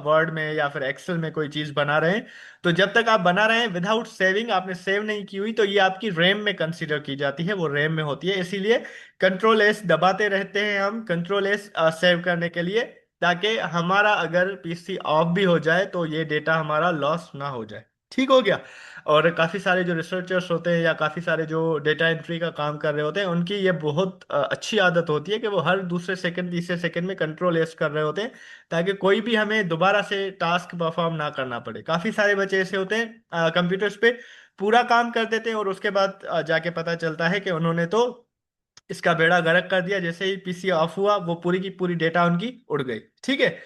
Word में या फिर एक्सेल में कोई चीज बना रहे हैं, तो जब तक आप बना रहे हैं विदाउट सेविंग, आपने सेव नहीं की हुई, तो ये आपकी रैम में कंसीडर की जाती है, वो रैम में होती है। इसीलिए कंट्रोल एस दबाते रहते हैं हम, कंट्रोल एस सेव करने के लिए, ताकि हमारा अगर पीसी ऑफ भी हो जाए तो ये डेटा हमारा लॉस ना हो जाए। ठीक हो गया। और काफी सारे जो रिसर्चर्स होते हैं या काफी सारे जो डेटा एंट्री का काम कर रहे होते हैं, उनकी ये बहुत अच्छी आदत होती है कि वो हर दूसरे सेकंड तीसरे सेकंड में कंट्रोल एस कर रहे होते हैं, ताकि कोई भी हमें दोबारा से टास्क परफॉर्म ना करना पड़े। काफी सारे बच्चे ऐसे होते हैं कंप्यूटर्स पे पूरा काम कर देते हैं और उसके बाद जाके पता चलता है कि उन्होंने तो इसका बेड़ा गर्क कर दिया, जैसे ही पीसी ऑफ हुआ वो पूरी की पूरी डेटा उनकी उड़ गई। ठीक है।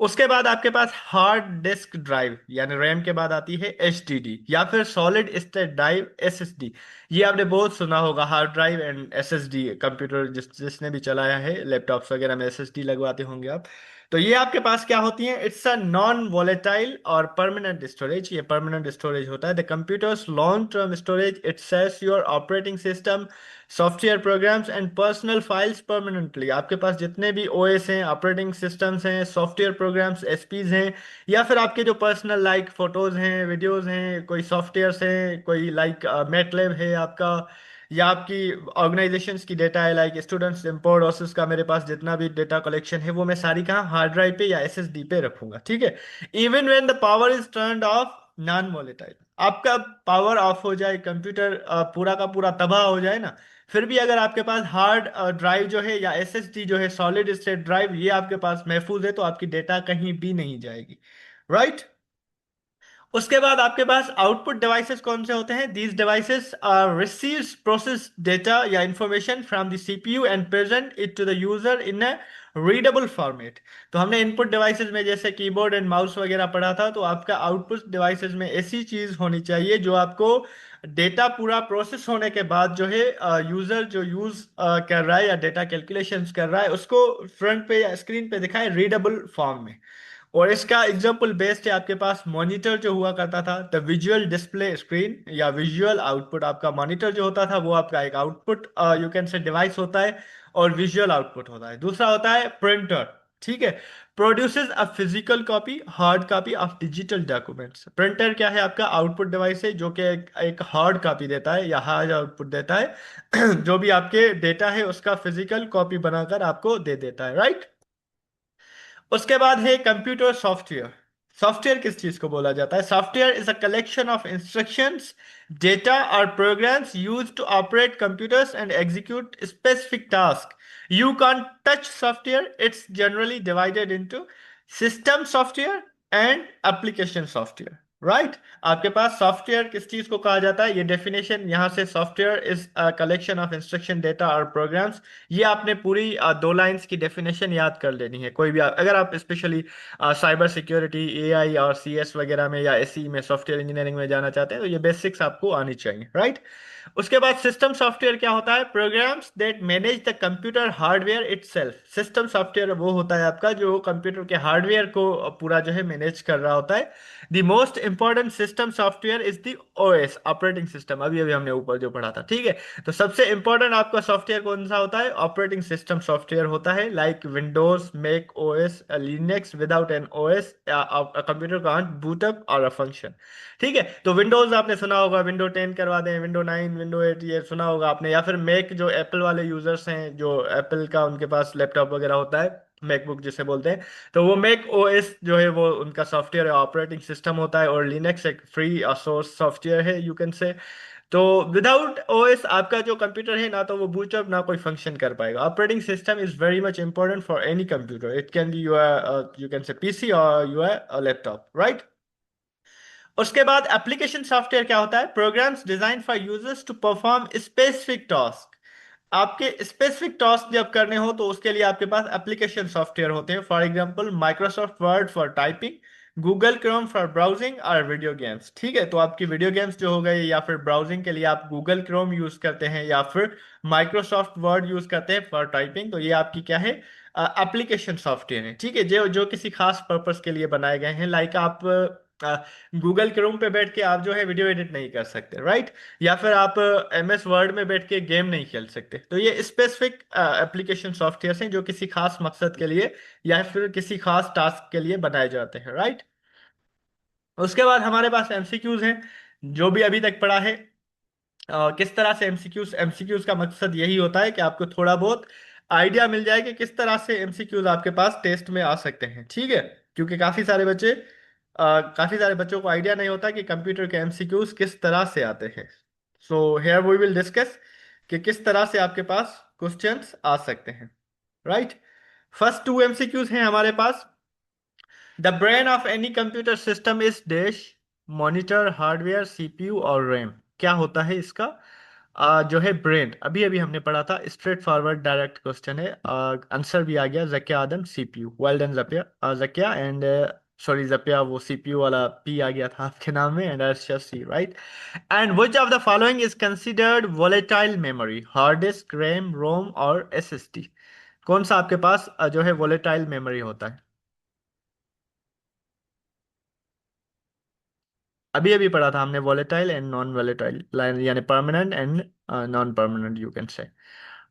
उसके बाद आपके पास हार्ड डिस्क ड्राइव यानी रैम के बाद आती है एचडीडी या फिर सॉलिड स्टेट ड्राइव एसएसडी। ये आपने बहुत सुना होगा, hard drive and SSD. Computer जिसने भी चलाया है, लैपटॉप्स वगैरह में एसएसडी लगवाते होंगे आप। तो ये आपके पास क्या होती है? इट्स अ नॉन वोलेटाइल और परमानेंट स्टोरेज। ये परमानेंट स्टोरेज होता है। The computers long term storage it saves your operating system, software programmes and personal files permanently. आपके पास जितने भी ओएस हैं, ऑपरेटिंग सिस्टम्स हैं, सॉफ्टवेयर प्रोग्राम्स एसपीज हैं, या फिर आपके जो पर्सनल लाइक फोटोज हैं, वीडियोस हैं, कोई सॉफ्टवेयर्स हैं, कोई लाइक मैटलैब है आपका, या आपकी ऑर्गेनाइजेशंस की डेटा है लाइक स्टूडेंट्स इम्पोर्ट ऑसिस का, मेरे पास जितना भी डेटा कलेक्शन है वो मैं सारी कहाँ हार्ड ड्राइव पे या एसएसडी पे रखूंगा। ठीक है। Even when the power is turned of, non volatile. आपका पावर ऑफ हो जाए, कंप्यूटर पूरा का पूरा तबाह हो जाए ना, फिर भी अगर आपके पास हार्ड ड्राइव जो है या एसएसडी जो है, सॉलिड स्टेट ड्राइव, ये आपके पास महफूज है, तो आपकी डेटा कहीं भी नहीं जाएगी। राइट। उसके बाद आपके पास आउटपुट डिवाइसेस कौन से होते हैं? These devices receives process data या information from the CPU and present it to the user in a readable format. तो हमने इनपुट डिवाइसेस में जैसे कीबोर्ड एंड माउस वगैरह पढ़ा था, तो आपका आउटपुट डिवाइसेस में ऐसी चीज होनी चाहिए जो आपको डेटा पूरा प्रोसेस होने के बाद जो है यूजर जो यूज कर रहा है या डेटा कैलकुलेशंस कर रहा है, उसको फ्रंट पे या स्क्रीन पे दिखाए रीडेबल फॉर्म में। और इसका एग्जाम्पल बेस्ड है आपके पास मॉनिटर जो हुआ करता था, द विजुअल डिस्प्ले स्क्रीन या विजुअल आउटपुट। आपका मॉनिटर जो होता था वो आपका एक आउटपुट यू कैन से डिवाइस होता है, और विजुअल आउटपुट होता है। दूसरा होता है प्रिंटर। ठीक है। Produces a physical copy, hard copy of digital documents. Printer क्या है? आपका आउटपुट डिवाइस है जो कि एक हार्ड कॉपी देता है या हार्ड आउटपुट देता है जो भी आपके डेटा है उसका फिजिकल कॉपी बनाकर आपको दे देता है। राइट। उसके बाद है कंप्यूटर सॉफ्टवेयर। सॉफ्टवेयर किस चीज को बोला जाता है? Software is a collection of instructions, data और programs used to operate computers and execute specific task. You can touch software. It's generally divided into system software and application software. Right. आपके पास software किस चीज को कहा जाता है? ये डेफिनेशन यहां से, software is a collection of instruction, data और प्रोग्राम्स। ये आपने पूरी 2 लाइंस की डेफिनेशन याद कर लेनी है। कोई भी अगर आप स्पेशली साइबर सिक्योरिटी, एआई और सीएस वगैरह में या एसई में, सॉफ्टवेयर इंजीनियरिंग में जाना चाहते हैं, तो ये बेसिक्स आपको आनी चाहिए। राइट। उसके बाद सिस्टम सॉफ्टवेयर क्या होता है? Programmes that manage the computer hardware itself. System software वो होता है आपका जो कंप्यूटर के हार्डवेयर को पूरा जो है मैनेज कर रहा होता है। The most important system software is the OS, operating system. अभी अभी हमने ऊपर जो पढ़ा था। ठीक है। तो सबसे इंपॉर्टेंट आपका सॉफ्टवेयर कौन सा होता है? ऑपरेटिंग सिस्टम सॉफ्टवेयर होता है, like Windows, Mac OS, Linux. Without an OS computer can't boot up or a function. ठीक है। तो विंडोज आपने सुना होगा, विंडो 10 करवा दें, विंडो 9, विंडो 8, ये सुना होगा आपने। या फिर मैक, जो एप्पल वाले यूजर्स हैं, जो एप्पल का उनके पास लैपटॉप वगैरह होता है, मैकबुक जिसे बोलते हैं, तो वो मैक ओएस जो है वो उनका सॉफ्टवेयर ऑपरेटिंग सिस्टम होता है। और लिनक्स एक फ्री सोर्स सॉफ्टवेयर है, यू कैन से। तो विदाउट ओएस आपका जो कंप्यूटर है ना तो वो बूटअप ना कोई फंक्शन कर पाएगा। Operating system is very much important for any computer. It can be your, you can say PC or your laptop. Right. उसके बाद एप्लीकेशन सॉफ्टवेयर क्या होता है? Programs design for users to perform specific task. आपके specific task जब करने हो तो उसके लिए आपके पास एप्लीकेशन सॉफ्टवेयर होते हैं। For example Microsoft word for typing, Google Chrome for browsing और वीडियो गेम्स। ठीक है। तो आपकी वीडियो गेम्स जो हो गई, या फिर ब्राउजिंग के लिए आप गूगल क्रोम यूज करते हैं, या फिर माइक्रोसॉफ्ट वर्ड यूज करते हैं फॉर टाइपिंग, तो ये आपकी क्या है? एप्लीकेशन सॉफ्टवेयर है। ठीक है। जो जो किसी खास पर्पस के लिए बनाए गए हैं, लाइक आप गूगल क्रोम पे बैठ के आप जो है वीडियो एडिट नहीं कर सकते, राइट? या फिर आप MS वर्ड में बैठ के गेम नहीं खेल सकते। तो ये स्पेसिफिक एप्लीकेशन सॉफ्टवेयर हैं जो किसी खास मकसद के लिए या फिर किसी खास टास्क के लिए बनाए जाते हैं, राइट? उसके बाद हमारे पास MCQs हैं, जो भी अभी तक पढ़ा है। किस तरह से एमसीक्यूज का मकसद यही होता है कि आपको थोड़ा बहुत आइडिया मिल जाए कि किस तरह से एमसीक्यूज आपके पास टेस्ट में आ सकते हैं, ठीक है? क्योंकि काफी सारे बच्चों को आइडिया नहीं होता कि कंप्यूटर के एमसीक्यूज किस तरह से आते हैं। So here we will discuss कि किस तरह से आपके पास क्वेश्चंस आ सकते हैं, राइट? फर्स्ट 2 MCQs हैं हमारे पास। The brain of any computer system is dash, monitor, hardware, CPU और रैम। क्या होता है इसका जो है ब्रेन? अभी अभी हमने पढ़ा था, स्ट्रेट फॉरवर्ड डायरेक्ट क्वेश्चन है। आंसर भी आ गया, Zakia Adam CPU। Well done Zakia, Zakia and sorry Zakia, वो CPU वाला P आ गया था आपके नाम में, and Arsha C, right? And which of the following is considered volatile memory? Hard disk, RAM, ROM और SSD? कौन सा आपके पास जो है वोलेटाइल मेमोरी होता है? अभी अभी पढ़ा था हमने, वॉलेटाइल एंड नॉन वॉलेटाइल, यानी permanent and non permanent, you can say.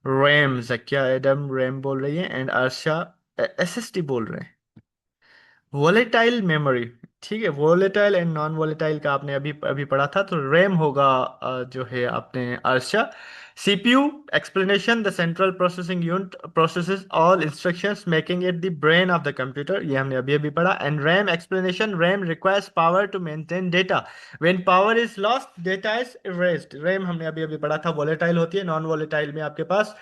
RAM, Zakia Adam RAM बोल रही है, एंड अर्षा SSD बोल रहे हैं। वोलेटाइल मेमोरी, ठीक है, वोलेटाइल एंड नॉन वोलेटाइल का आपने अभी अभी पढ़ा था, तो रैम होगा जो है आपने Arsha. CPU, explanation, the central processing unit processes all instructions making it the brain of the computer, ये हमने अभी अभी पढ़ा। And RAM, explanation, RAM requires power to maintain data, when power is lost data is erased. RAM हमने अभी अभी पढ़ा था, वोलेटाइल होती है। नॉन वोलेटाइल में आपके पास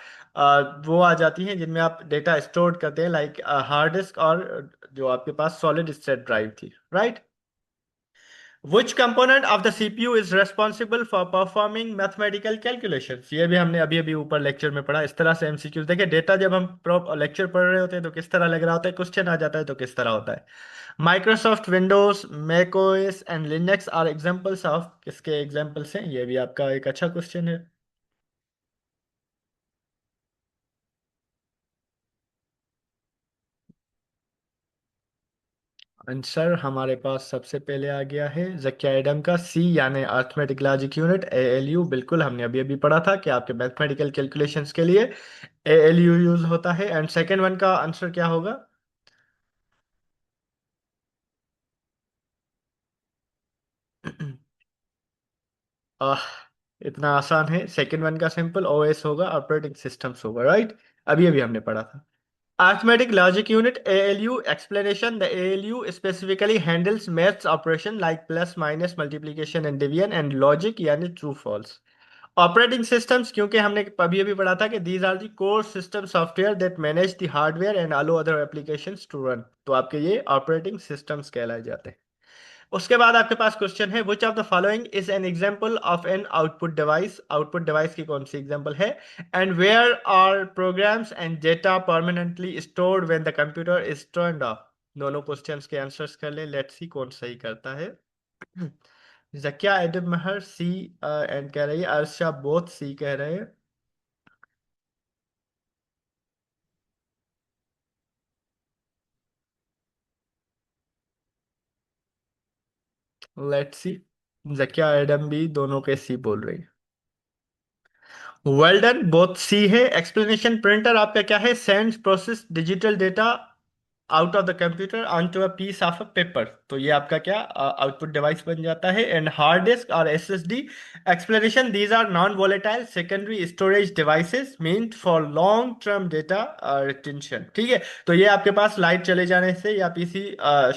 वो आ जाती हैं जिनमें आप डेटा स्टोर करते हैं, लाइक हार्ड डिस्क, और जो आपके पास सॉलिड स्टेट ड्राइव थी, right? Which component of the CPU is responsible for performing mathematical calculations? ये भी हमने अभी अभी ऊपर लेक्चर में पढ़ा। इस तरह से MCQs देखिए, डेटा जब हम लेक्चर पढ़ रहे होते हैं तो किस तरह लग रहा होता है, क्वेश्चन आ जाता है तो किस तरह होता है। Microsoft Windows, macOS and Linux are examples of, किसके एग्जांपल्स हैं? ये भी आपका एक अच्छा क्वेश्चन है। आंसर हमारे पास सबसे पहले आ गया है जकिया एडम का C, यानी अर्थमेटिक लॉजिक यूनिट, ALU। बिल्कुल, हमने अभी अभी पढ़ा था कि आपके मैथमेटिकल कैलकुलेशंस के लिए ALU यूज होता है। एंड सेकंड वन का आंसर क्या होगा? आह, इतना आसान है। सेकंड वन का सिंपल OS होगा, ऑपरेटिंग सिस्टम्स होगा, राइट? अभी अभी हमने पढ़ा था। Arithmetic logic unit, ALU, explanation, the ALU specifically handles maths operation like plus minus multiplication and division, and logic यानी true false। ऑपरेटिंग सिस्टम्स, क्योंकि हमने अभी अभी पढ़ा था कि these are the core system software that manage the hardware and allow other applications to run, तो आपके ये ऑपरेटिंग सिस्टम्स कहलाए जाते हैं। उसके बाद आपके पास क्वेश्चन है, which of the following is an example of an output device? Output device की कौन सी एग्जांपल है? And where are programs and data permanently stored when the computer is turned off? दोनों क्वेश्चंस के आंसर्स कर ले, let's see कौन सही करता है। जकिया एडम महर C एंड कह रही है, अर्षा बोथ C कह रहे हैं। लेट्स सी, जकिया एडम भी दोनों के C बोल रही है। वेल डन, बोथ सी है। एक्सप्लेनेशन, प्रिंटर आपका क्या है? Sends process digital data out of the computer onto a piece of a paper, तो ये आपका क्या आउटपुट डिवाइस बन जाता है। एंड हार्ड डिस्क और SSD, explanation, these are non volatile secondary storage devices meant for long term data retention, ठीक है? तो ये आपके पास लाइट चले जाने से या PC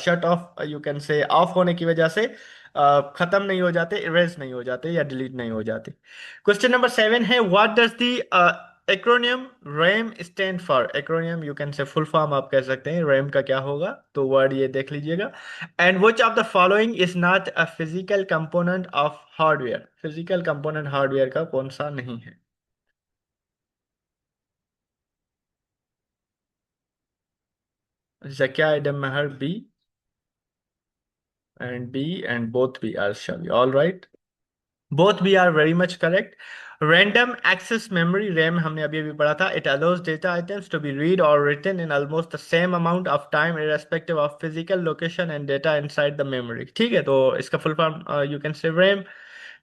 shut off, you can से ऑफ होने की वजह से खत्म नहीं हो जाते, इरेज नहीं हो जाते या डिलीट नहीं हो जाते। क्वेश्चन नंबर 7 है, what does the acromion RAM stand for? Acromion you can से फुल फॉर्म आप कह सकते हैं, रैम का क्या होगा? तो वर्ड ये देख लीजिएगा। And which of the following is not a physical component of hardware? Physical component hardware का कौन सा नहीं है? Zakia Adam Mehar B and B, and both B are Shavi, all right? Both B are very much correct. Random access memory RAM हमने अभी अभी पढ़ा था। It allows data items to be read और written in almost the same amount of time irrespective of physical location and data inside the memory. ठीक है, तो इसका full form you can say RAM.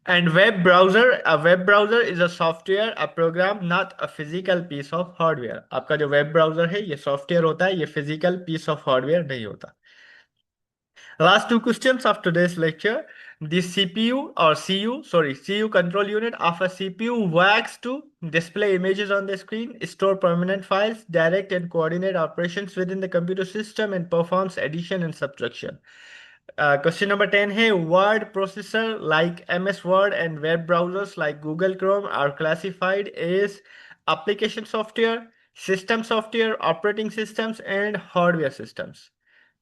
And web browser, a web browser is a software, a program, not a physical piece of hardware. आपका जो web browser है ये software होता है, ये फिजिकल पीस ऑफ हार्डवेयर नहीं होता। Last two questions of today's lecture. The CPU or CU, sorry, CU control unit of a CPU works to display images on the screen, store permanent files, direct and coordinate operations within the computer system, and performs addition and subtraction. Question number 10 है word processor like MS Word and web browsers like Google Chrome are classified as application software, system software, operating systems and hardware systems.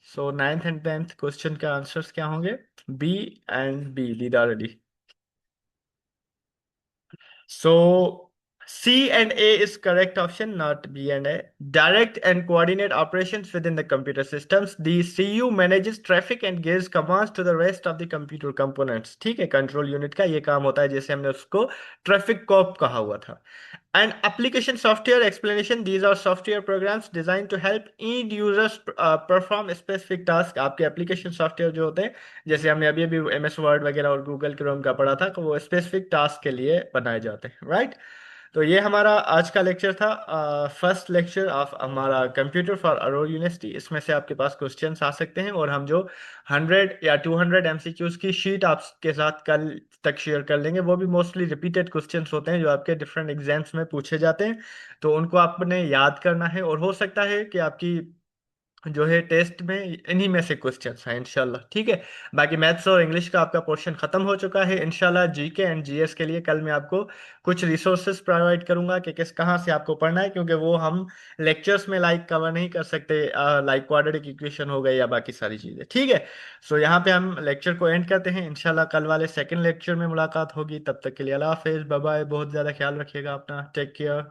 So ninth and 10th question के answers क्या होंगे? B and B, leader ready. So C and A is correct option, not B and A. Direct and coordinate operations within the computer systems. The CU manages traffic and gives commands to the rest of the computer components. ठीक है, control unit का ये काम होता है, जैसे हमने उसको ट्रैफिक कॉप कहा हुआ था। And application software explanation. These are software programs designed to help end users perform specific task. आपके application software जो होते हैं, जैसे हमने अभी अभी MS Word वगैरह और Google Chrome का पढ़ा था, तो वो स्पेसिफिक टास्क के लिए बनाए जाते हैं, राइट। तो ये हमारा आज का लेक्चर था, फर्स्ट लेक्चर ऑफ हमारा कंप्यूटर फॉर अरोर यूनिवर्सिटी। इसमें से आपके पास क्वेश्चंस आ सकते हैं, और हम जो 100 या 200 MCQs की शीट आपके साथ कल तक शेयर कर लेंगे। वो भी मोस्टली रिपीटेड क्वेश्चंस होते हैं जो आपके डिफरेंट एग्जाम्स में पूछे जाते हैं, तो उनको आपने याद करना है, और हो सकता है कि आपकी जो है टेस्ट में इन्हीं में से क्वेश्चंस हैं इंशाल्लाह। ठीक है, बाकी मैथ्स और इंग्लिश का आपका पोर्शन खत्म हो चुका है। इंशाल्लाह जीके एंड जीएस के लिए कल मैं आपको कुछ रिसोर्सेज प्रोवाइड करूंगा कि किस कहाँ से आपको पढ़ना है, क्योंकि वो हम लेक्चर्स में लाइक कवर नहीं कर सकते, लाइक क्वाड्रेटिक इक्वेशन हो गई या बाकी सारी चीज़ें। ठीक है, सो यहाँ पे हम लेक्चर को एंड करते हैं। इंशाल्लाह कल वाले सेकेंड लेक्चर में मुलाकात होगी। तब तक के लिए अल्लाह हाफिज़, बाय बाय, बहुत ज़्यादा ख्याल रखिएगा अपना, टेक केयर।